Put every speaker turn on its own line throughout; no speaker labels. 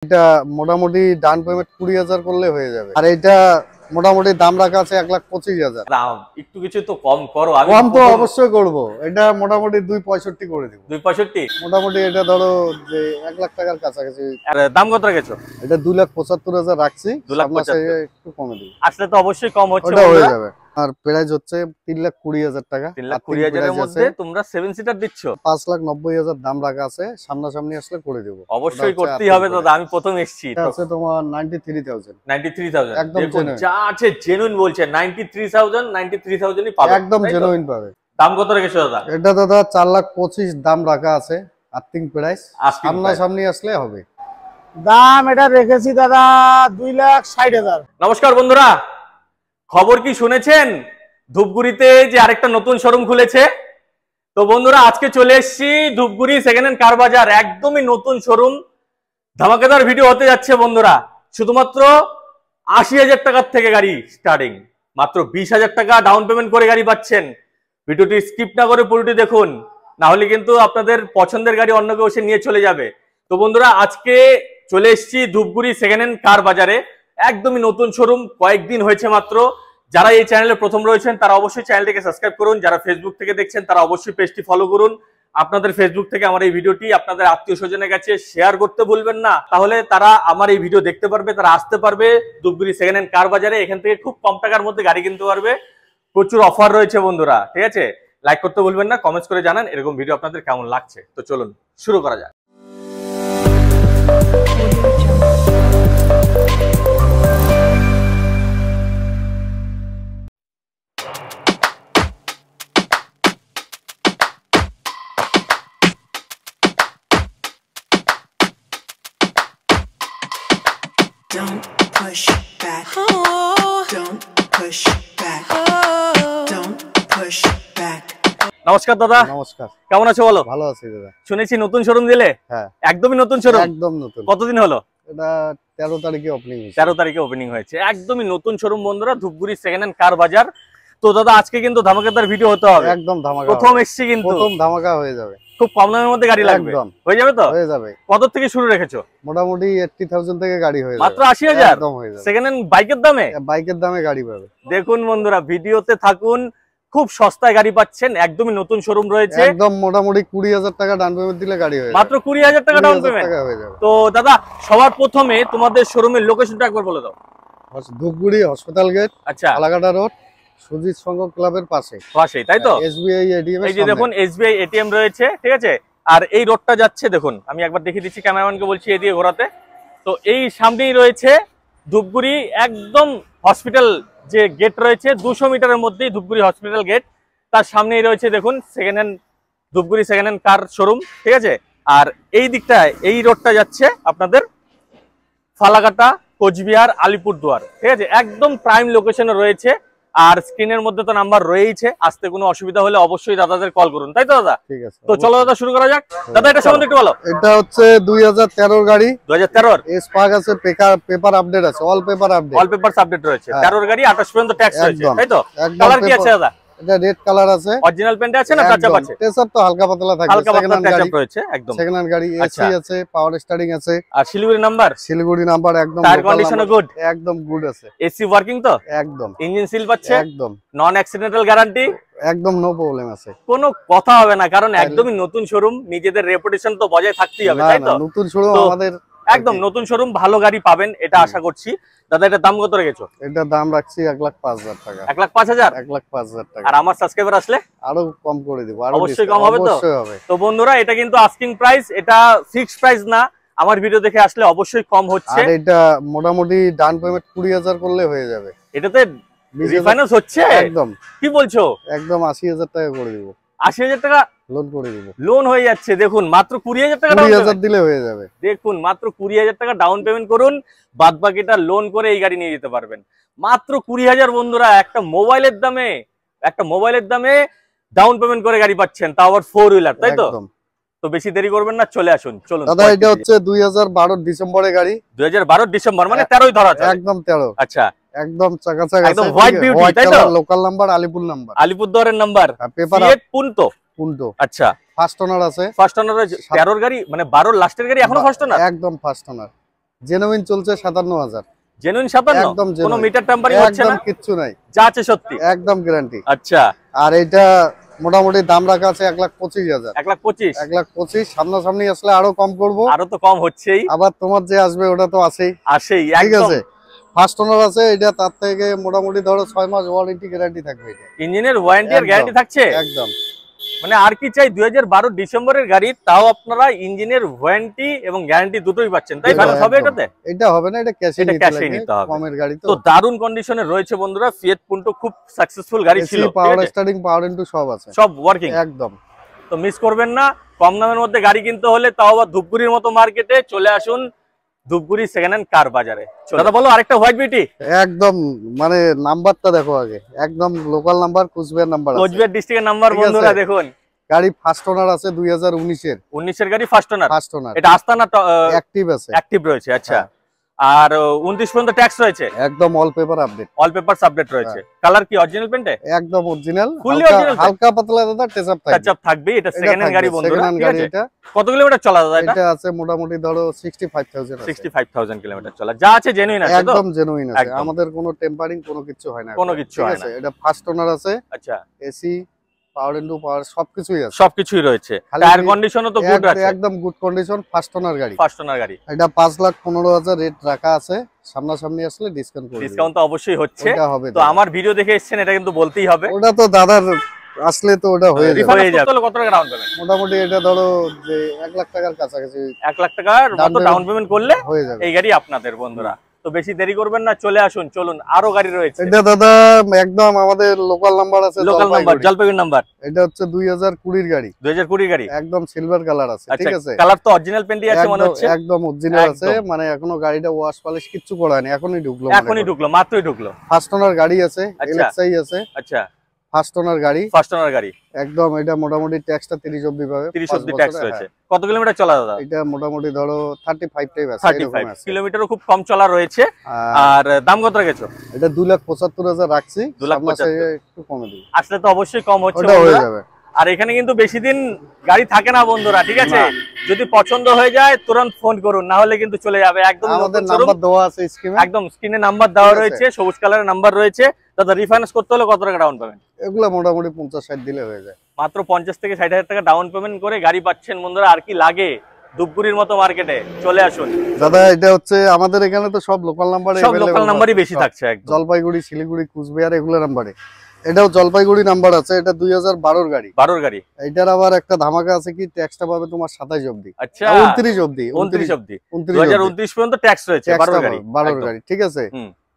এটা মোটামুটি down payment 20,000 করলে হয়ে যাবে। আর এটা মোটামুটি দাম রাখা আছে 1,25,000।
একটু কিছু তো কম করো। আমি
কম তো অবশ্যই করব। এটা মোটামুটি 2,65 করে দিব।
265
মোটামুটি এটা ধরো যে 1 লাখ টাকার কাছাকাছি।
আর দাম কত রেখেছো?
এটা 2,75,000 রাখছি।
2,75,000
একটু কমে দিব।
আসলে তো অবশ্যই কম হচ্ছে।
ওটা হয়ে যাবে। আর প্রাইস হচ্ছে 3,20,000 টাকা।
3,20,000 এর মধ্যে তোমরা 7 সিটার দিচ্ছ।
5,90,000 দাম রাখা আছে। সামনাসামনি আসলে করে দেব।
অবশ্যই করতেই হবে দাদা, আমি প্রথম এসেছি।
এটা আছে তোমার 93,000।
93,000
একদম
যা আছে জেনুইন বলছে। 93,000ই পাবে।
একদম জেনুইন পাবে।
দাম কত রেখেছো দাদা?
এটা দাদা 4,25,000 দাম রাখা আছে। Earthing price. সামনাসামনি আসলে হবে।
দাম এটা রেখেছি দাদা 2,60,000।
নমস্কার বন্ধুরা, খবর কি শুনেছেন? ধূপগুড়িতে যে আরেকটা নতুন শোরুম খুলেছে। তো বন্ধুরা আজকে চলে এসেছি ধূপগুড়ি সেকেন্ড হ্যান্ড কার বাজার। একদমই নতুন শোরুম, ধামাকাদার ভিডিও হতে যাচ্ছে বন্ধুরা। শুধুমাত্র 80,000 টাকার থেকে গাড়ি স্টার্টিং, মাত্র 20,000 টাকা ডাউন পেমেন্ট করে গাড়ি পাচ্ছেন। ভিডিওটি স্কিপ না করে পুরোটি দেখুন, না হলে কিন্তু আপনাদের পছন্দের গাড়ি অন্য কেউ এসে নিয়ে চলে যাবে। তো বন্ধুরা আজকে চলে এসেছি ধূপগুড়ি সেকেন্ড হ্যান্ড কার বাজারে। একদমই নতুন শোরুম, কয়েকদিন হয়েছে মাত্র। যারা এই চ্যানেলে প্রথম রয়েছেন তারা অবশ্যই চ্যানেলটিকে সাবস্ক্রাইব করুন। যারা ফেসবুক থেকে দেখছেন তারা অবশ্যই পেজটি ফলো করুন। আপনাদের ফেসবুক থেকে আমার এই ভিডিওটি আপনাদের আত্মীয় স্বজনের কাছে শেয়ার করতে ভুলবেন না, তাহলে তারা আমার এই ভিডিও দেখতে পারবে, তারা আসতে পারবে ধূপগুড়ি সেকেন্ড হ্যান্ড কার বাজারে। এখান থেকে খুব কম টাকার মধ্যে গাড়ি কিনতে পারবে। প্রচুর অফার রয়েছে বন্ধুরা, ঠিক আছে? লাইক করতে ভুলবেন না, কমেন্টস করে জানান এরকম ভিডিও আপনাদের কেমন লাগছে। তো চলুন শুরু করা যাক।
Don't push back. Don't push back. Don't push back.
নমস্কার দাদা।
নমস্কার।
কেমন আছো বলো?
ভালো আছি দাদা।
শুনেছি নতুন শোরুম দিলে।
হ্যাঁ,
একদমই নতুন শোরুম।
একদম নতুন।
কতদিন হলো?
এটা 13 তারিখে ওপেনিং হয়েছে।
13 তারিখে ওপেনিং হয়েছে। একদমই নতুন শোরুম বন্ধুরা, ধূপগুড়ি সেকেন্ড হ্যান্ড কার বাজার। তো দাদা আজকে কিন্তু ধামাকাদার ভিডিও হতে হবে।
একদম ধামাকা।
প্রথম এসেছি কিন্তু
প্রথম ধামাকা হয়ে যাবে।
খুব কম দামের মধ্যে গাড়ি লাগবে।
একদম
হয়ে যাবে তো?
হয়ে যাবে।
কত থেকে শুরু রেখেছো?
মোটামুটি 80,000 থেকে গাড়ি হয়ে যাবে।
মাত্র 80,000
একদম হয়ে যাবে।
সেকেন্ড হ্যান্ড বাইকের দামে?
বাইকের দামে গাড়ি পাবে।
দেখুন বন্ধুরা ভিডিওতে থাকুন, খুব সস্তায় গাড়ি পাচ্ছেন। একদমই নতুন শোরুম রয়েছে।
একদম মোটামুটি 20,000 টাকা ডাউন পেমেন্ট দিলে গাড়ি হয়ে যাবে।
মাত্র 20,000 টাকা ডাউন পেমেন্ট
হয়ে যাবে।
তো দাদা সবার প্রথমে তোমাদের শোরুমের লোকেশনটা একবার বলে দাও।
ধূপগুড়ি হসপিটাল গেট,
আচ্ছা,
আলাকাটা রোড, সুজিত সংঘ ক্লাবের পাশে।
পাশেই তাই তো?
SBI ATM.
এই যে দেখুন এসবিআই এটিএম রয়েছে, ঠিক আছে? আর এই রোডটা যাচ্ছে দেখুন, আমি একবার দেখিয়ে দিচ্ছি, ক্যামেরাম্যানকে বলছি এদিকে ঘোরাতে। তো এই সামনেই রয়েছে ধূপগুড়ি একদম হসপিটাল যে গেট রয়েছে, 200 মিটারের মধ্যেই ধূপগুড়ি হসপিটাল গেট। তার সামনেই রয়েছে দেখুন second hand Dhupguri second hand কার শোরুম, ঠিক আছে? আর এই দিকটায় এই রোডটা যাচ্ছে আপনাদের ফালাকাটা, কোচবিহার, আলিপুরদুয়ার, ঠিক আছে? একদম প্রাইম লোকেশনে রয়েছে। আর স্ক্রিনের মধ্যে তো নাম্বার রয়েছে, আসতে কোনো অসুবিধা হলে অবশ্যই দাদাদের কল করুন, তাই তো দাদা?
ঠিক আছে।
তো চলো দাদা শুরু করা যাক। দাদা এটা সম্বন্ধে একটু বলো।
এটা হচ্ছে 2013 গাড়ি।
2013
এস পাক আছে, পেপার আপডেট আছে, all paper update.
All papers update রয়েছে। 13 গাড়ি 28 পর্যন্ত ট্যাক্স রয়েছে, তাই তো?
একদম
কালার কি আছে দাদা?
এটা রেড কালার আছে।
অরিজিনাল পেন্ট আছে না টাচ আপ আছে?
টাচ আপ তো হালকা পাতলা থাকবে।
হালকা পাতলা টাচ আপ রয়েছে একদম।
সেকেন্ড হ্যান্ড গাড়ি, এসি আছে, পাওয়ার স্টারিং আছে।
আর শিলিগুড়ি নাম্বার?
শিলিগুড়ি নাম্বার একদম।
টায়ার কন্ডিশনও গুড?
একদম গুড আছে।
এসি ওয়ার্কিং তো?
একদম।
ইঞ্জিন সিল পাচ্ছে?
একদম।
Non accidental guarantee?
একদম নো প্রবলেম আছে।
কোনো কথা হবে না, কারণ একদমই নতুন শোরুম, নিজেদের রেপুটেশন তো বজায় থাকতেই হবে, তাই তো?
নতুন শোরুম আমাদের
একদম নতুন শোরুম, ভালো গাড়ি পাবেন এটা আশা করছি। দাদা এটা দাম কত রেখেছো?
এটা দাম রাখছি 1,05,000 টাকা।
1,05,000?
1,05,000 টাকা।
আর আমার সাবস্ক্রাইবার আসলে
আরো কম করে দিব।
অবশ্যই কম হবে তো?
অবশ্যই হবে।
তো বন্ধুরা এটা কিন্তু আস্কিং প্রাইস, এটা ফিক্সড প্রাইস না। আমার ভিডিও দেখে আসলে অবশ্যই কম হচ্ছে।
আর এটা মোটামুটি ডাউন পেমেন্ট 20,000 করলে হয়ে যাবে।
এটাতে রিফাইন্যান্স হচ্ছে?
একদম।
কি বলছো?
একদম 80,000 টাকা করে দিব।
80,000 টাকা
লোন করে দিব।
লোন হয়ে যাচ্ছে। দেখুন মাত্র 20,000 টাকা
20,000 দিলে হয়ে যাবে।
দেখুন মাত্র 20,000 টাকা ডাউন পেমেন্ট করুন, বাদ বাকিটা লোন করে এই গাড়ি নিয়ে যেতে পারবেন। মাত্র 20,000 বন্ধুরা, একটা মোবাইলের দামে ডাউন পেমেন্ট করে গাড়ি পাচ্ছেন, তাও আবার 4 হুইলার, তাই তো? তো বেশি দেরি করবেন না, চলে আসুন। চলুন
দাদা এটা হচ্ছে 2012 ডিসেম্বরের গাড়ি।
2012 ডিসেম্বর মানে 13ই ধরা আছে।
একদম 13।
আচ্ছা,
একদম চাকাচাক আছে।
একদম হোয়াইট বিউটি, তাই তো?
লোকাল নাম্বার, আলিপুর নাম্বার,
আলিপুরদুয়ারের number,
paper
CEAT Punto.
Punto.
আচ্ছা,
ফার্স্ট ওনার আছে।
ফার্স্ট ওনার 13 গাড়ি মানে 12 লাস্টের গাড়ি এখনো ফার্স্ট ওনার?
একদম ফার্স্ট ওনার। জেনুইন চলছে 57,000।
জেনুইন 57,
একদম
কোনো
genuine।
মিটার টেম্পারিং হচ্ছে
একদম
না,
কিচ্ছু নাই,
যা আছে সত্যি
একদম গ্যারান্টি।
আচ্ছা,
আর এটা মোটামুটি দাম রাখা আছে 1,25,000।
1,25,000।
1,25,000 সামনাসামনি আসলে আরো কম করব।
আরো তো কম হচ্ছেই,
আবার তোমার যে আসবে ওটা তো আছেই,
আসেই
ঠিক
একদম।
আছে। ফার্স্ট ওনার আছে এটা, তার থেকে মোটামুটি ধরো 6 মাস ওয়ারেন্টি গ্যারান্টি থাকবে এটা।
ইঞ্জিনের ওয়ারেন্টি আর
একদম,
গ্যারান্টি থাকছে,
একদম।
মানে আর কি চাই। 2012 ডিসেম্বরের গাড়ি, তাও আপনারা ইঞ্জিনের ওয়ারেন্টি এবং গ্যারান্টি দুটোই পাচ্ছেন, তাই ভালো হবে
একদম।
এটাতে।
এটা হবে না, এটা ক্যাশে
এটা
নিতে
ক্যাশে
লাগে,
নিতে হবে।
কমের গাড়ি তো।
তো দারুণ কন্ডিশনে রয়েছে বন্ধুরা, ফিয়েট পুন্টো খুব সাকসেসফুল গাড়ি ছিল, ঠিক
পাওয়ার
আছে?
স্টার্টিং, পাওয়ার ইনটু সব আছে,
সব ওয়ার্কিং
একদম।
তো মিস করবেন না, কম দামের মধ্যে গাড়ি কিনতে হলে তাও আবার ধূপগুড়ির মতো মার্কেটে চলে আসুন, ধূপগুড়ি সেকেন্ড হ্যান্ড কার বাজারে। দাদা বলো আরেকটা হোয়াইট বিউটি,
একদম মানে নাম্বারটা দেখো আগে, একদম লোকাল নাম্বার, কুচবিহার নাম্বার আছে।
কোচবিহার ডিস্ট্রিক্টের নাম্বার
ঠিক আছে।
বন্ধুরা দেখুন,
গাড়ি ফার্স্ট ওনার আছে 2019 এর,
19 এর গাড়ি ফার্স্ট ওনার।
ফার্স্ট ওনার,
এটা আস্তানা
অ্যাক্টিভ আছে,
অ্যাক্টিভ রয়েছে, আচ্ছা।
হ্যাঁ।
আর 29 পর্যন্ত ট্যাক্স রয়েছে,
একদম all paper update,
all papers update রয়েছে। কালার কি অরিজিনাল পেন্টে?
একদম অরিজিনাল,
Fully original তো?
হালকা পাতলা দাদা টাচ আপ থাকবে,
টাচ আপ থাকবে। এটা সেকেন্ড হ্যান্ড গাড়ি বন্ধুরা,
সেকেন্ড হ্যান্ড
ঠিক
গাড়ি
আছে?
এটা।
কত কিলোমিটার চলা দাদা এটা?
এটা আছে মোটামুটি ধরো 65,000 আছে,
65,000 কিলোমিটার চলা, যা আছে জেনুইন আছে তো?
একদম জেনুইন আছে,
একদম।
আমাদের কোনো টেম্পারিং কোনো কিছু হয় না,
কোনো কিচ্ছু
ঠিক
হয়
আছে।
না।
এটা ফার্স্ট ওনার আছে,
আচ্ছা,
এসি, পাওয়ার ইনটু পাওয়ার সবকিছুই আছে,
সবকিছুই রয়েছে।
খালি
টায়ার কন্ডিশনও তো গুড আছে,
একদম গুড কন্ডিশন, ফার্স্ট ওনার গাড়ি,
ফার্স্ট ওনার গাড়ি।
এটা 5,15,000 রেট রাখা আছে, সামনাসামনি আসলে ডিসকাউন্ট করে
ডিসকাউন্ট তো অবশ্যই হচ্ছে।
ওটা হবে
তো আমার ভিডিও দেখে এসেছেন, এটা কিন্তু বলতেই হবে।
ওটা তো দাদার আসলে তো ওটা হয়ে যাবে।
রিফাইন্যান্স করতে হলে কত টাকা ডাউন পেমেন্ট?
মোটামুটি এটা ধরো যে 1 লাখ টাকার কাছাকাছি
1 লাখ টাকার মতো ডাউন পেমেন্ট করলে
হয়ে যাবে।
এই গাড়ি আপনাদের বন্ধুরা। তো বেশি দেরি করবেন না, চলে আসুন, চলুন, আরো গাড়ি রয়েছে।
এটা দাদা একদম আমাদের লোকাল নাম্বার আছে,
লোকাল নাম্বার, জলপাইগুড়ি নাম্বার।
এটা হচ্ছে 2020 গাড়ি,
2020 গাড়ি,
একদম সিলভার কালার আছে, ঠিক আছে।
কালার তো অরিজিনাল পেন্টই আছে মনে হচ্ছে,
একদম অরিজিনাল আছে,
একদম।
মানে এখনো গাড়িটা ওয়াশ পলিশ কিচ্ছু করা হয়নি, এখনই ঢুকলো,
এখনই ঢুকলো, মাত্রই ঢুকলো।
ফার্স্ট ওনার গাড়ি আছে,
আচ্ছা।
এলএক্সআই আছে,
আচ্ছা,
ফার্স্ট ওনার গাড়ি,
ফার্স্ট ওনার গাড়ি,
একদম। এটা মোটামুটি ট্যাক্সটা 30 অবধি পাবে,
30
5
অব্দি
বছরে,
ট্যাক্স রয়েছে। কত কিলোমিটার চলা দাদা?
এটা মোটামুটি ধরো 35 টাইপ আছে, এরকম
35
আছে।
কিলোমিটারও খুব কম চলা রয়েছে।
আর
আর দাম কত রেখেছো?
এটা 2,75,000 রাখছি,
2,75,000
একটু কমে দিই,
আসলে তো অবশ্যই কম হচ্ছে
ওটা হয়ে
বন্ধুরা।
যাবে।
আর এখানে কিন্তু বেশি দিন গাড়ি থাকে না বন্ধুরা, ঠিক আছে? যদি পছন্দ হয়ে যায় তুরন্ত ফোন করুন, না হলে কিন্তু চলে যাবে। একদম
আমাদের
নতুন showroom,
নাম্বার দেওয়া আছে স্ক্রিনে,
একদম স্ক্রিনে নাম্বার দেওয়া
ঠিক আছে।
রয়েছে, সবুজ কালারের নাম্বার রয়েছে। দাদা রিফাইন্যান্স করতে হলে কত টাকা ডাউন পেমেন্ট?
এগুলো মোটামুটি 50-60 দিলে হয়ে যায়,
মাত্র 50 থেকে 60,000 টাকা ডাউন পেমেন্ট করে গাড়ি পাচ্ছেন বন্ধুরা। আর কি লাগে? ধূপগুড়ির মতো মার্কেটে চলে আসুন
দাদা। এটা হচ্ছে আমাদের এখানে তো সব লোকাল নাম্বারে,
সব লোকাল নাম্বারই বেশি থাকছে, একদম।
জলপাইগুড়ি, শিলিগুড়ি, কুচবিহার এগুলো নাম্বারে। এটাও জলপাইগুড়ি নাম্বার আছে, এটা 2012 গাড়ি।
12 গাড়ি,
এটার আবার একটা ধামাকা আছে, কি ট্যাক্সটা পাবে তোমার 27 অবধি,
আচ্ছা
29 অবধি,
29 অবধি,
29
2029 পর্যন্ত ট্যাক্স রয়েছে। 12 গাড়ি,
12 গাড়ি, ঠিক আছে।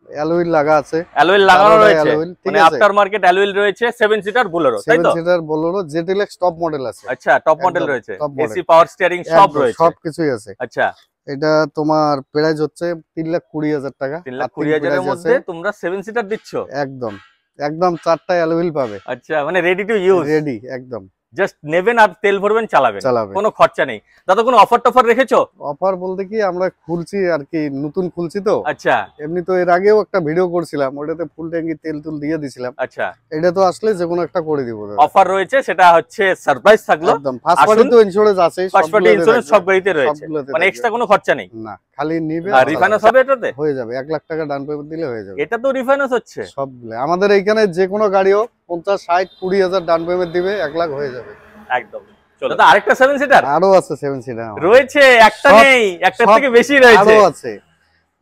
অ্যালুইল লাগা আছে,
অ্যালুইল লাগানো রয়েছে,
ঠিক
মানে
আছে।
আফটার মার্কেট অ্যালুইল রয়েছে, 7 সিটার বোলেরো, তাই
7
তো?
সিটার বোলেরো, জেটিলেক্স টপ মডেল আছে,
আচ্ছা, টপ মডেল
একদম
রয়েছে,
top model।
AC power steering সব
একদম
রয়েছে,
সবকিছুই আছে।
আচ্ছা।
এটা তোমার প্রাইস হচ্ছে 3,20,000 টাকা,
3,20,000 এর মধ্যে তোমরা 7 সিটার দিচ্ছ,
একদম একদম 4টা অ্যালুইল পাবে,
আচ্ছা, মানে রেডি টু ইউজ,
রেডি, একদম
জাস্ট নেবেন আর তেল ভরবেন, চালাবেন,
চালাবে,
কোনো খরচা নেই। দাদা কোনো অফার টফার রেখেছো?
অফার বলতে কি আমরা খুলছি আর কি, নতুন খুলছি তো।
আচ্ছা
এমনি তো এর আগেও একটা ভিডিও করছিলাম, ওটাতে ফুল ট্যাঙ্কি তেল তুল দিয়ে দিছিলাম।
আচ্ছা,
এটা তো আসলে যে কোনো একটা করে দিব দাদা।
অফার রয়েছে, সেটা হচ্ছে সারপ্রাইজ থাকলো।
একদম ফার্স্ট পার্টি তো ইন্স্যুরেন্স আছে,
ফার্স্ট পার্টি ইন্স্যুরেন্স সব গাড়িতে রয়েছে, মানে এক্সট্রা কোনো খরচা নেই।
না, খালি নিবে
আর রিফাইন্যান্স হবে এটাতে?
হয়ে যাবে, 1 লাখ টাকা ডাউন পেমেন্ট দিলে হয়ে যাবে।
এটা তো রিফাইন্যান্স হচ্ছে
সবগুলো আমাদের এইখানে যে কোনো গাড়িও 50, 60, 20,000 ডাউন পেমেন্ট দিবে, 1 লাখ হয়ে যাবে
একদম। চলো দাদা, আরেকটা 7 সিটার
আরো আছে, 7 সিটার
রয়েছে, একটা
সব-
নেই, একটা
সব
থেকে বেশি রয়েছে,
আরো আছে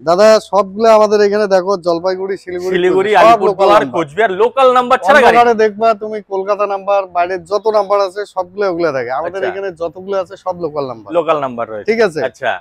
দাদা। সবগুলো আমাদের এখানে দেখো, জলপাইগুড়ি,
শিলিগুড়ি,
সব
Alipurduar,
local
Cooch Behar local number ছাড়া
number।
গাড়ি।
অন্য গাড়ি দেখবা তুমি কলকাতা নাম্বার, বাইরের যত নাম্বার আছে সবগুলো ওগুলো থাকে। আমাদের
আচ্ছা।
এখানে যতগুলো আছে সব লোকাল নাম্বার,
লোকাল নাম্বার রয়েছে,
ঠিক আছে।
আচ্ছা।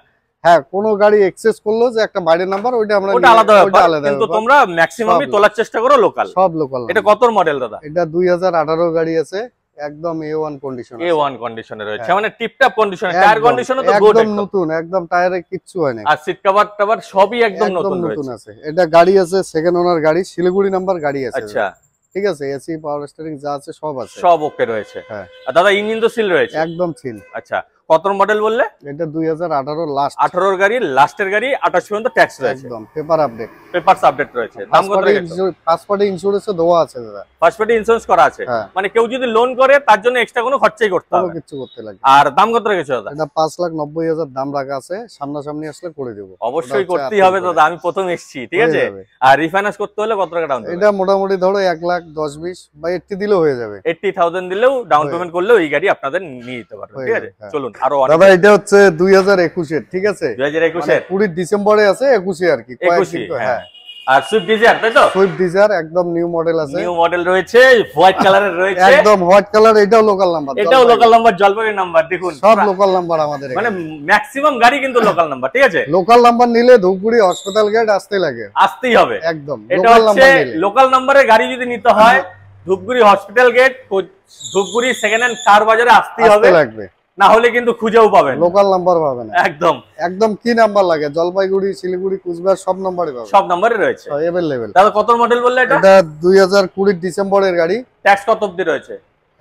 হ্যাঁ, কোনো গাড়ি এক্সেস করলো যে একটা বাইরের নাম্বার, ওইটা আমরা
ওটা আলাদা
ওইটা
ব্যাপার,
আলাদা
কিন্তু
ব্যাপার।
তোমরা ম্যাক্সিমামই
সব
তোলার চেষ্টা করো লোকাল।
সব লোকাল।
এটা কত মডেল দাদা?
এটা 2018 গাড়ি আছে, একদম A1 কন্ডিশন,
A1 কন্ডিশনে রয়েছে,
হ্যাঁ।
মানে টিপটপ কন্ডিশনে, টায়ার কন্ডিশনও তো গুড,
একদম নতুন, একদম টায়ারে কিচ্ছু হয় না,
আর সিট কভার টাভার সবই একদম নতুন
নতুন
রয়েছে।
আছে। এটা গাড়ি আছে সেকেন্ড ওনার গাড়ি, শিলিগুড়ি নাম্বার গাড়ি আছে,
আচ্ছা,
ঠিক আছে। এসি পাওয়ার স্টিয়ারিং যা আছে সব আছে,
সব ওকে রয়েছে।
হ্যাঁ।
আর দাদা ইঞ্জিন তো সিল রয়েছে,
একদম চিল।
আচ্ছা। কত মডেল বললে?
এটা 2018 লাস্ট,
18 গাড়ি, লাস্টের গাড়ি, 28 পর্যন্ত ট্যাক্স রয়েছে,
একদম পেপার আপডেট,
পেপারস আপডেট রয়েছে। দাম কত রেখেছো?
ফার্স্ট পার্টি ইন্স্যুরেন্সও দেওয়া আছে দাদা।
ফার্স্ট পার্টি ইন্স্যুরেন্স করা আছে,
হ্যাঁ।
মানে কেউ যদি লোন করে তার জন্য এক্সট্রা কোনো খরচাই করতে
কোনো
হবে
কিছু করতে লাগে।
আর দাম কত রেখেছো দাদা?
এটা 5,90,000 দাম রাখা আছে, সামনাসামনি আসলে করে দেব।
অবশ্যই করতেই হবে দাদা, আমি প্রথম এসেছি, ঠিক আছে। আর রিফাইন্যান্স করতে হলে কত টাকা ডাউন?
এটা মোটামুটি ধরো 1,10,20 বা 80 দিলেও হয়ে যাবে।
80,000 দিলেও ডাউন পেমেন্ট করলেও এই গাড়ি আপনাদের নিয়ে নিতে পারবেন, ঠিক আছে। চলুন আরো
দাদা, এটা হচ্ছে 2021 এর, ঠিক আছে,
2021 এর
20 ডিসেম্বরে আছে, 21 আর কি,
21, হ্যাঁ। আর সুইফট ডিজায়ার, তাই তো?
সুইফট ডিজায়ার একদম নিউ মডেল আছে,
নিউ মডেল রয়েছে, হোয়াইট কালারের রয়েছে,
একদম হোয়াইট কালার। এটাও লোকাল নাম্বার,
এটাও লোকাল নাম্বার, জলপাইগুড়ি নাম্বার। দেখুন
সব লোকাল নাম্বার আমাদের,
মানে ম্যাক্সিমাম গাড়ি কিন্তু লোকাল নাম্বার, ঠিক আছে।
লোকাল নাম্বার নিলে ধূপগুড়ি হসপিটাল গেট আসতে লাগে,
আসতেই হবে
একদম।
এটা হচ্ছে লোকাল নাম্বারের গাড়ি যদি নিতে হয় Dhupguri hospital gate, Dhupguri second hand car বাজারে আসতেই হবে,
লাগবে,
না হলে কিন্তু খুঁজেও পাবেন,
লোকাল নাম্বার পাবেন
একদম।
একদম কি নাম্বার লাগে, জলপাইগুড়ি, শিলিগুড়ি, কুচবিহার সব নাম্বারই পাবেন,
সব নাম্বারে রয়েছে,
अवेलेबल।
দাদা কত মডেল বললে এটা?
এটা 2020 ডিসেম্বরের গাড়ি।
ট্যাক্স কত অবধি রয়েছে?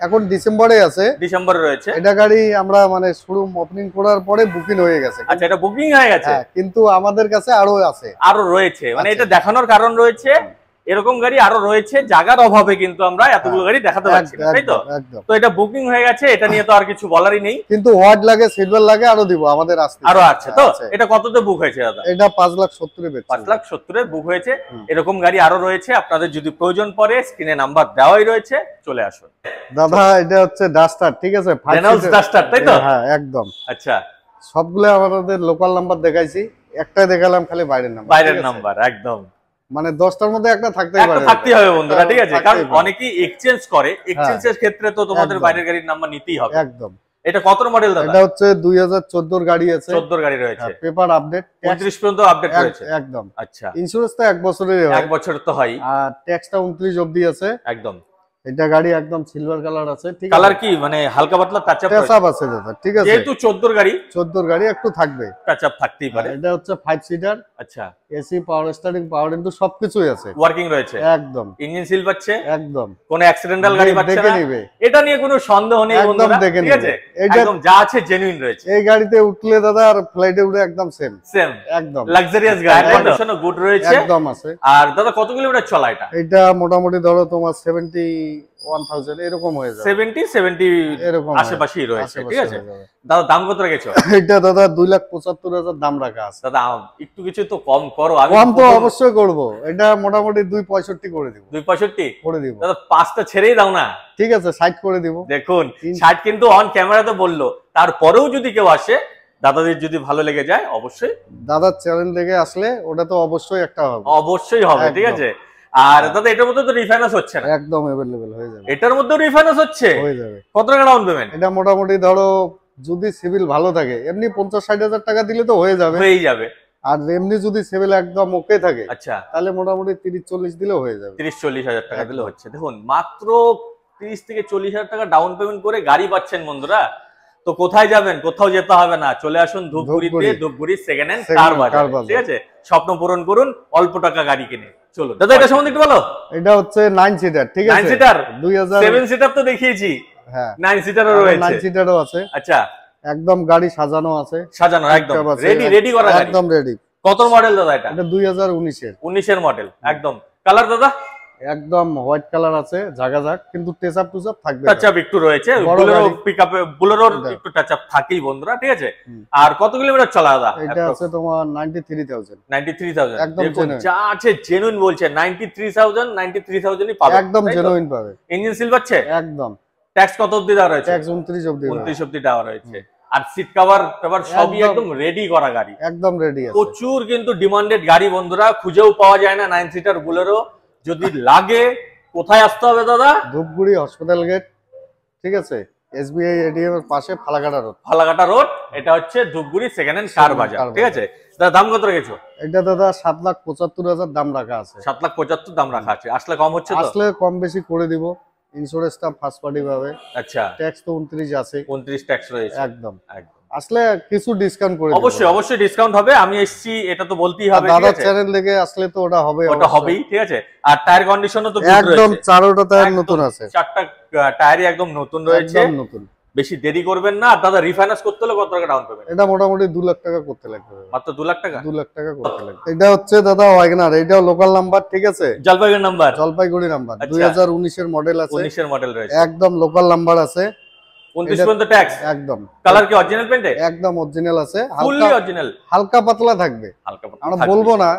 এখন ডিসেম্বরে আছে,
ডিসেম্বরে রয়েছে।
এটা গাড়ি আমরা মানে শোরুম ওপেনিং করার পরে বুকিং হয়ে গেছে।
আচ্ছা, এটা বুকিং হয়ে গেছে,
কিন্তু আমাদের কাছে আরো আছে,
আরো রয়েছে, মানে এটা দেখানোর কারণ রয়েছে, এরকম গাড়ি আরো রয়েছে, জায়গার অভাবে কিন্তু আমরা এতগুলো গাড়ি দেখাতে পারছি না, তাই তো? তো এটা বুকিং হয়ে গেছে, এটা নিয়ে তো আর কিছু বলারই নেই।
কিন্তু ওয়ার্ড লাগে, সিলভার লাগে, আরো দিব আমাদের আসছে,
আরো আছে তো। এটা কততে বুক হয়েছে দাদা?
এটা 5,70,000 এ বেচছি,
5,70,000 বুক হয়েছে। এরকম গাড়ি আরো রয়েছে, আপনাদের যদি প্রয়োজন পড়ে স্ক্রিনে নাম্বার দেওয়াই রয়েছে, চলে আসুন।
দাদা, এটা হচ্ছে ডাস্টার, ঠিক আছে,
রেনল্ডস ডাস্টার, তাই তো?
হ্যাঁ, একদম।
আচ্ছা,
সবগুলো আমাদের লোকাল নাম্বার দেখাইছি, একটাই দেখালাম খালি বাইরের নাম্বার,
বাইরের নাম্বার, একদম।
মানে 10টার মধ্যে একটা থাকতেই পারে,
থাকতেই হবে বন্ধুরা, ঠিক আছে, কারণ অনেকেই এক্সচেঞ্জ করে, এক্সচেঞ্জের ক্ষেত্রে তো তোমাদের বাইরের গাড়ির নাম্বার নিতেই হবে,
একদম।
এটা কত মডেল দাদা?
এটা হচ্ছে 2014 গাড়ি আছে,
14 গাড়ি রয়েছে,
পেপার আপডেট,
29 পর্যন্ত আপডেট রয়েছে,
একদম।
আচ্ছা,
ইন্স্যুরেন্স তো 1 বছরের হয়,
1 বছর তো হয়,
আর ট্যাক্সটা 29 অবধি আছে,
একদম।
এটা গাড়ি একদম সিলভার কালার আছে, ঠিক আছে।
কালার কি মানে হালকা পাতলা টাচ আপ
আছে দাদা, ঠিক আছে,
যেহেতু 14 গাড়ি,
14 গাড়ি একটু থাকবে,
টাচ আপ থাকতেই পারে।
এটা হচ্ছে 5 সিটার,
আচ্ছা,
এসি, পাওয়ার স্টারিং, পাওয়ার ইনটু সবকিছুই আছে,
ওয়ার্কিং রয়েছে,
একদম।
ইঞ্জিন সিল পাচ্ছে,
একদম।
কোনো অ্যাক্সিডেন্টাল গাড়ি পাচ্ছে
দেখে
না,
নিবে,
এটা নিয়ে কোনো সন্দেহ নেই
একদম
বন্ধুরা,
দেখে
ঠিক আছে,
নিবে।
একদম যা আছে জেনুইন রয়েছে।
এই গাড়িতে উঠলে দাদা আর ফ্লাইটে উঠে একদম সেম, একদম
লাক্সারিয়াস গাড়ি, কন্ডিশনও গুড রয়েছে,
একদম আছে।
আর দাদা কত কিলোমিটার চলা এটা?
এটা মোটামুটি ধরো তোমার 71,000 এরকম হয়ে যাবে,
70
এরকম
আশেপাশেই রয়েছে, ঠিক আছে। দাদা দাম কত রেখেছো?
এটা দাদা 2,75,000 দাম রাখা আছে।
দাদা একটু কিছু তো কম করো, আমি
কম তো অবশ্যই করব, এটা মোটামুটি 2,65 করে দিব,
265
করে দিব
দাদা, 5টা ছেড়েই দাও না,
ঠিক আছে, 60 করে দিব।
দেখুন 60 কিন্তু অন ক্যামেরাতে বললো, তারপরেও যদি কেউ আসে, দাদাদের যদি ভালো লেগে যায়, অবশ্যই
দাদার চ্যানেল থেকে আসলে ওটা তো অবশ্যই একটা হবে,
অবশ্যই হবে, ঠিক আছে। আর দাদা এটার মধ্যে তো রিফাইন্যান্স হচ্ছে না,
একদম अवेलेबल হয়ে যাবে,
এটার মধ্যেও রিফাইন্যান্স হচ্ছে,
হয়ে যাবে।
কত টাকা ডাউন পেমেন্ট?
এটা মোটামুটি ধরো যদি সিভিল ভালো থাকে, এমনি 50-60,000 টাকা দিলে তো হয়ে যাবে,
হয়েই যাবে।
আর এমনি যদি সিভিল একদম ওকে থাকে,
আচ্ছা,
তাহলে মোটামুটি 30-40 দিলেও হয়ে যাবে,
30-40 হাজার টাকা দিলে হচ্ছে। দেখুন মাত্র 30 থেকে 40 হাজার টাকা ডাউন পেমেন্ট করে গাড়ি পাচ্ছেন বন্ধুরা। তো কোথায় যাবেন? কোথাও যেতে হবে না, চলে আসুন ধূপগুড়িতে, ধূপগুড়ি সেকেন্ড হ্যান্ড কার বাজার, ঠিক আছে। স্বপ্ন পূরণ করুন, অল্প টাকা গাড়ি কিনে। চলো দাদা এটা সম্বন্ধে একটু বলো।
এটা হচ্ছে 9 সিটার, ঠিক আছে,
9 সিটার,
2000
7 সিটার তো দেখিয়েছি,
হ্যাঁ
9 সিটারও রয়েছে,
9 সিটারও আছে,
আচ্ছা,
একদম গাড়ি সাজানো আছে,
সাজানো একদম রেডি করা গাড়ি,
একদম রেডি।
কত মডেল দাদা এটা?
এটা 2019 এর,
19 এর মডেল, একদম। কালার দাদা
একদম হোয়াইট কালার আছে, ঝাঁক কিন্তু টাচ আপ থাকবে,
টাচ আপ একটু রয়েছে, বুলেরো পিকআপে বুলেরোর একটু টাচ আপ থাকেই বন্ধুরা, ঠিক আছে। আর কত কিলোমিটার চলা দাদা?
এটা আছে তোমার 93,000,
93,000,
একদম
যা আছে জেনুইন বলছে, 93,000ই পাবে,
একদম জেনুইন পাবে।
ইঞ্জিন সিল পাচ্ছে,
একদম।
ট্যাক্স কত অবধি দেওয়া রয়েছে?
ট্যাক্স 29 অবধি,
29 অবধি দেওয়া রয়েছে। আর সিট কভার সবই একদম রেডি করা গাড়ি,
একদম রেডি আছে।
প্রচুর কিন্তু ডিমান্ডেড গাড়ি বন্ধুরা, খুঁজেও পাওয়া যায় না 9 সিটার বুলেরো। যদি লাগে কোথায় আসতে হবে দাদা?
ধূপগুড়ি হসপিটাল গেট, ঠিক আছে, এসবিআই এটিএম এর পাশে ফালাকাটা রোড,
ফালাকাটা রোড। এটা হচ্ছে ধূপগুড়ি সেকেন্ড হ্যান্ড কার বাজার, ঠিক আছে। দাদা দাম কত রেখেছো?
এটা দাদা 7,75,000 দাম রাখা আছে,
7,75,000 দাম রাখা আছে। আসলে কম হচ্ছে তো?
আসলে কম বেশি করে দিব, ইন্স্যুরেন্সটা ফার্স্ট পার্টি পাবে,
আচ্ছা,
ট্যাক্স তো 29 আছে,
29 ট্যাক্স রয়েছে,
একদম।
একদম
আসলে কিছু ডিসকাউন্ট করে দিব,
অবশ্যই ডিসকাউন্ট হবে। আমি এসছি, এটা তো বলতেই হবে, ঠিক
দাদা
আছে।
চ্যানেল থেকে আসলে তো ওটা হবে,
ওটা হবেই, ঠিক আছে। আর টায়ার কন্ডিশনও তো গুড রয়েছে,
একদম চারোটা টায়ার নতুন আছে,
4টা টায়ারই একদম নতুন রয়েছে,
একদম নতুন।
বেশি দেরি করবেন না। আর দাদা রিফাইন্যান্স করতে হলে কত টাকা ডাউন পেমেন্ট?
এটা মোটামুটি 2 লাখ টাকা করতে লাগবে,
মাত্র 2 লাখ টাকা।
2 লাখ টাকা করতে লাগবে। এটা হচ্ছে দাদা ওয়াগনার, এটাও লোকাল নাম্বার, ঠিক আছে,
জলপাইগুড়ি নাম্বার,
জলপাইগুড়ি নাম্বার,
আচ্ছা।
2019 এর মডেল আছে,
19 এর মডেল রয়েছে,
একদম লোকাল নাম্বার আছে,
29 পর্যন্ত ট্যাক্স,
একদম।
কালার কি অরিজিনাল পেইন্টে?
একদম অরিজিনাল আছে,
ফুললি অরিজিনাল,
হালকা পাতলা থাকবে,
হালকা পাতলা
আমরা
থাকবে।
বলবো না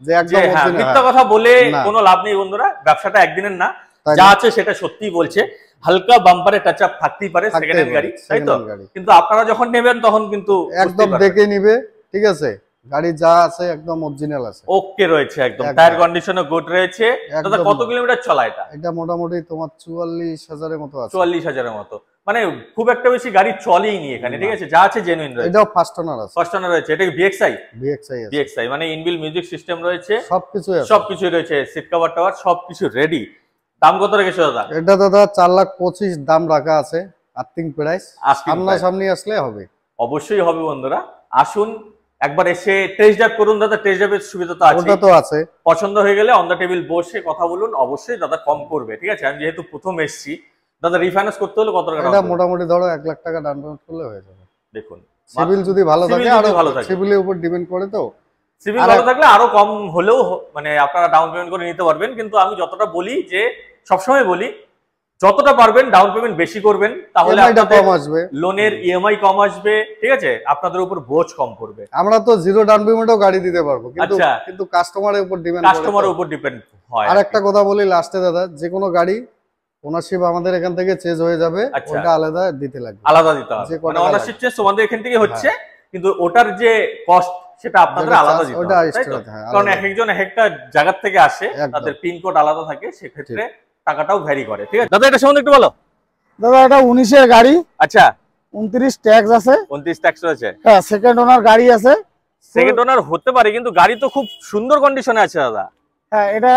যে একদম
হ্যাঁ,
অরিজিনাল।
মিথ্যা কথা বলে
না।
কোনো লাভ নেই বন্ধুরা, ব্যবসাটা একদিনের না,
তাই
যা
না?
আছে সেটা সত্যিই বলছে। হালকা বাম্পারে টাচ আপ থাকতেই পারে,
থাকতেই
সেকেন্ড হ্যান্ড
পারে,
গাড়ি, তাই তো?
second hand গাড়ি।
কিন্তু আপনারা যখন নেবেন তখন কিন্তু
একদম দেখে নিবে, ঠিক আছে, গাড়ি যা আছে একদম অরিজিনাল আছে,
ওকে রয়েছে, একদম
একদম।
টায়ার কন্ডিশনও গুড রয়েছে। দাদা
একদম।
কত কিলোমিটার চলা এটা?
এটা মোটামুটি তোমার 44,000 এর মতো আছে।
44,000 এর মতো, মানে খুব একটা বেশি গাড়ি চলেই নি এখানে, ঠিক আছে, যা আছে জেনুইন রয়েছে।
এটাও ফার্স্ট ওনার আছে,
ফার্স্ট ওনার রয়েছে, এটা কি VXI?
VXI আছে,
VXI মানে ইনবিল্ট মিউজিক সিস্টেম রয়েছে,
সবকিছু আছে,
সবকিছু রয়েছে, সিট কভার টাওয়ার সবকিছু রেডি। দাম কত রেখেছো দাদা?
এটা দাদা 4,25,000 দাম রাখা আছে, আর্থিং প্রাইস,
Asking price।
সামনাসামনি আসলে হবে,
অবশ্যই হবে বন্ধুরা, আসুন একবার এসে টেস্ট ড্রাইভ করুন দাদা, টেস্ট ড্রাইভের সুবিধা তো আছে,
ওটা তো আছে।
পছন্দ হয়ে গেলে অন দ্য টেবিল বসে কথা বলুন, অবশ্যই দাদা কম করবে, ঠিক আছে। আমি যেহেতু প্রথম এসেছি, দাদা রিফাইন্যান্স করতে হলে কত টাকা
এটা
down payment?
মোটামুটি ধরো 1 লাখ টাকা ডাউন পেমেন্ট করলে হয়ে যাবে।
দেখুন
সিভিল যদি ভালো
Civil
থাকে,
যদি
আরো
ভালো থাকে।
সিভিলের উপর ডিপেন্ড করে তো।
সিভিল
আর
ভালো থাকলে আরো কম হলেও মানে আপনারা ডাউন পেমেন্ট করে নিতে পারবেন, কিন্তু আমি যতটা বলি যে সবসময় বলি যতটা পারবেন ডাউন পেমেন্ট বেশি করবেন, তাহলে
EMI টা
আপনাদের
কম আসবে,
লোনের ইএমআই কম আসবে, ঠিক আছে, আপনাদের উপর বোঝ কম পড়বে।
আমরা তো জিরো ডাউন পেমেন্টও গাড়ি দিতে পারবো, কিন্তু
আচ্ছা।
কিন্তু কাস্টমারের উপর ডিপেন্ড
কাস্টমারের উপর ডিপেন্ড হয়।
আর একটা কথা বলি লাস্টে দাদা, যে কোনো গাড়ি ওনারশিপ আমাদের এখান থেকে চেঞ্জ হয়ে যাবে,
আচ্ছা।
ওটা আলাদা দিতে লাগবে,
আলাদা দিতে হবে,
যে কটা
মানে
লাগবে।
অনারশিপ চেঞ্জ তোমাদের এখান থেকে হচ্ছে, কিন্তু ওটার যে কস্ট সেটা আপনাদের
যেটা
আলাদা
charge,
দিতে
ওটা
হবে, তাই তো?
extra, হ্যাঁ,
কারণ
আলাদা।
এক একজন এক একটা জায়গা থেকে আসে,
একদম।
তাদের পিন কোড আলাদা থাকে, সেক্ষেত্রে টাকাটাও ভ্যারি করে, ঠিক আছে। দাদা এটা সম্বন্ধে একটু বলো।
দাদা এটা 19 এর গাড়ি,
আচ্ছা,
29 ট্যাক্স আছে,
29 ট্যাক্স রয়েছে,
হ্যাঁ সেকেন্ড ওনার গাড়ি আছে,
সেকেন্ড ওনার হতে পারে, কিন্তু গাড়ি তো খুব সুন্দর কন্ডিশনে আছে দাদা,
হ্যাঁ এটা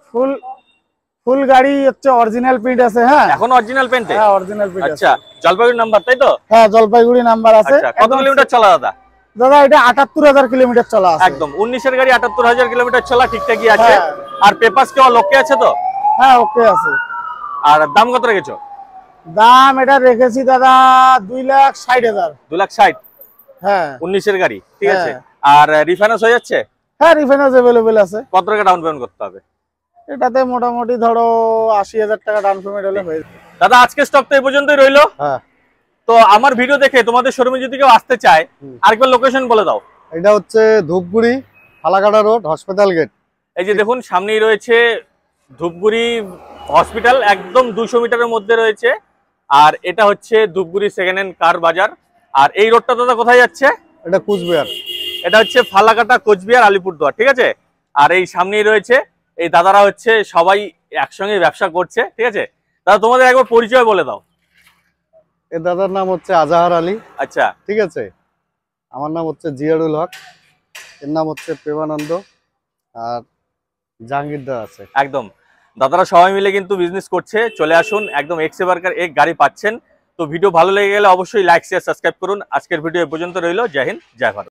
ফুল গাড়ি হচ্ছে অরিজিনাল প্রিন্ট আছে, হ্যাঁ
এখন অরিজিনাল পেন্টে।
হ্যাঁ অরিজিনাল প্রিন্ট আছে,
আচ্ছা, জলপাইগুড়ি নাম্বার, তাই তো?
হ্যাঁ জলপাইগুড়ি নাম্বার আছে।
আচ্ছা, কত
একদম-
কিলোমিটার চলা দাদা?
দাদা এটা 78,000 কিলোমিটার চলা আছে,
একদম 19 এর গাড়ি, 78,000 কিলোমিটার চলা, ঠিকঠাকই আছে।
হ্যাঁ।
আর পেপারস কেউ লোকে আছে তো?
হ্যাঁ ওকে আছে।
আর দাম কত রেখেছো?
দাম এটা রেখেছি দাদা 2,60,000।
2,60,000,
হ্যাঁ
19 এর গাড়ি, ঠিক আছে।
হ্যাঁ।
আর রিফাইন্যান্স হয়ে যাচ্ছে?
হ্যাঁ রিফাইন্যান্স অ্যাভেলেবেল আছে।
কত টাকা ডাউন পেমেন্ট করতে হবে?
এটাতে মোটামুটি ধরো 80,000 টাকা ডাউন পেমেন্ট হলে হয়ে যাবে।
দাদা আজকে স্টক তো এই পর্যন্তই রইলো।
হ্যাঁ,
তো আমার ভিডিও দেখে তোমাদের শোরুমে যদি কেউ আসতে চায়, আরেকবার লোকেশন বলে দাও।
এটা হচ্ছে Dhupguri Falakata road, hospital gate.
এই যে দেখুন সামনেই রয়েছে ধূপগুড়ি হসপিটাল, একদম 200 মিটারের মধ্যে রয়েছে। আর এটা হচ্ছে ধূপগুড়ি সেকেন্ড হ্যান্ড কার বাজার। আর এই রোডটা দাদা কোথায় যাচ্ছে?
এটা কুচবিহার।
এটা হচ্ছে ফালাকাটা, কোচবিহার, আলিপুরদুয়ার, ঠিক আছে। আর এই সামনেই রয়েছে এই দাদারা, হচ্ছে সবাই একসঙ্গে ব্যবসা করছে, ঠিক আছে। দাদা তোমাদের একবার পরিচয় বলে দাও।
এর দাদার নাম হচ্ছে আজাহার আলী,
আচ্ছা,
ঠিক আছে। আমার নাম হচ্ছে জিয়ারুল হক, এর নাম হচ্ছে প্রেমানন্দ, আর জাহাঙ্গীর দা আছে।
একদম দাদারা সবাই মিলে কিন্তু বিজনেস করছে। চলে আসুন, একদম এক্স এভারকার এক গাড়ি পাচ্ছেন। তো ভিডিও ভালো লেগে গেলে অবশ্যই লাইক শেয়ার সাবস্ক্রাইব করুন। আজকের ভিডিও এ পর্যন্ত রইলো। জয় হিন্দ, জয় ভারত।